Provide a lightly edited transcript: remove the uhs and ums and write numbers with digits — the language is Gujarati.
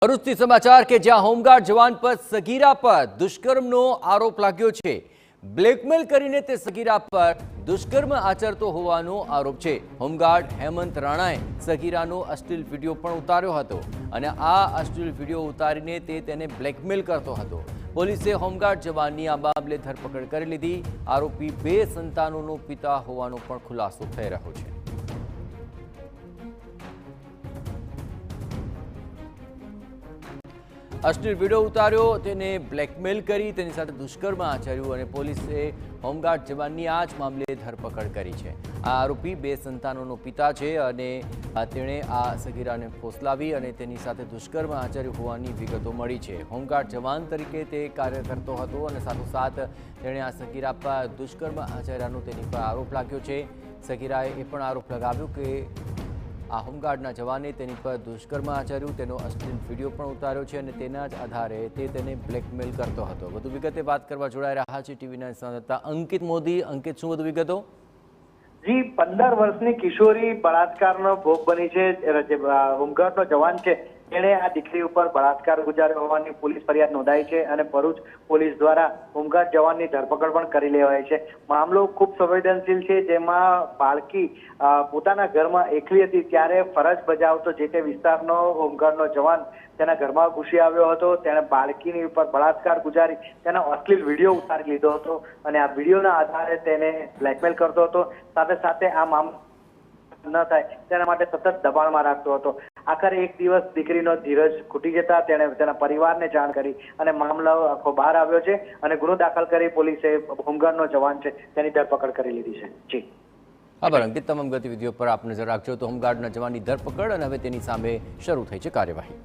ભરૂચથી સમાચાર કે જ્યાં હોમગાર્ડ જવાન પર સગીરા પર દુષ્કર્મનો આરોપ લાગ્યો છે। બ્લેકમેલ કરીને તે સગીરા પર દુષ્કર્મ આચરતો હોવાનો આરોપ છે। હોમગાર્ડ હેમંત રાણાએ સગીરાનો અશ્લીલ વિડીયો પણ ઉતાર્યો હતો અને આ અશ્લીલ વિડીયો ઉતારીને તે તેને બ્લેકમેલ કરતો હતો। પોલીસે હોમગાર્ડ જવાનની આ મામલે ધરપકડ કરી લીધી। આરોપી 2 સંતાનોનો પિતા હોવાનો પણ ખુલાસો થઈ રહ્યો છે। અશ્લીલ વિડીયો ઉતાર્યો, તેને બ્લેકમેલ કરી, તેની સાથે દુષ્કર્મ આચર્યું અને પોલીસે હોમગાર્ડ જવાનની આ જ મામલે ધરપકડ કરી છે। આ આરોપી 2 સંતાનોનો પિતા છે અને તેણે આ સગીરાને ફોસલાવી અને તેની સાથે દુષ્કર્મ આચર્યું હોવાની વિગતો મળી છે। હોમગાર્ડ જવાન તરીકે તે કાર્ય કરતો હતો અને સાથોસાથ તેણે આ સગીરા પર દુષ્કર્મ આચર્યાનો તેની પર આરોપ લાગ્યો છે। સગીરાએ એ પણ આરોપ લગાવ્યો કે આ હોમગાર્ડના જવાને તેની પર દુષ્કર્મ આચર્યું, તેનો અશ્લીલ વિડીયો પણ ઉતાર્યો છે અને તેના જ આધારે તે તેને બ્લેકમેલ કરતો હતો। વધુ વિગતે વાત કરવા જોડાઈ રહ્યા છે ટીવીના સંવાદદાતા અંકિત મોદી। અંકિત, શું વધુ વિગતો? જી, 15 વર્ષની કિશોરી બળાત્કારનો ભોગ બની છે। હોમગાર્ડનો જવાન છે તેણે આ દીકરી ઉપર બળાત્કાર ગુજાર્યો હોવાની પોલીસ ફરિયાદ નોંધાઈ છે અને ભરૂચ પોલીસ દ્વારા હોમગાર્ડ જવાનની ધરપકડ પણ કરી લેવાઈ છે। મામલો ખૂબ સંવેદનશીલ છે, જેમાં બાળકી પોતાના ઘરમાં એકલી હતી ત્યારે ફરજ બજાવતો જે તે વિસ્તારનો હોમગાર્ડનો જવાન તેના ઘરમાં ઘૂસી આવ્યો હતો। તેણે બાળકીની ઉપર બળાત્કાર ગુજારી તેનો અશ્લીલ વિડીયો ઉતારી લીધો હતો અને આ વિડીયોના આધારે તેને બ્લેકમેલ કરતો હતો। સાથે સાથે આ મામલો ન થાય તેના માટે સતત દબાણમાં રાખતો હતો। આખરે એક દિવસ દીકરીનો ધીરજ ખૂટી જતા તેણે તેના પરિવારને જાણ કરી અને મામલો આખો બહાર આવ્યો છે અને ગુનો દાખલ કરી પોલીસે હોમગાર્ડનો જવાન છે તેની ધરપકડ કરી લીધી છે। જી આભાર અંકિત। તમામ ગતિવિધિઓ પર આપ નજર રાખજો તો હોમગાર્ડના જવાનની ધરપકડ અને હવે તેની સામે શરૂ થઈ છે કાર્યવાહી।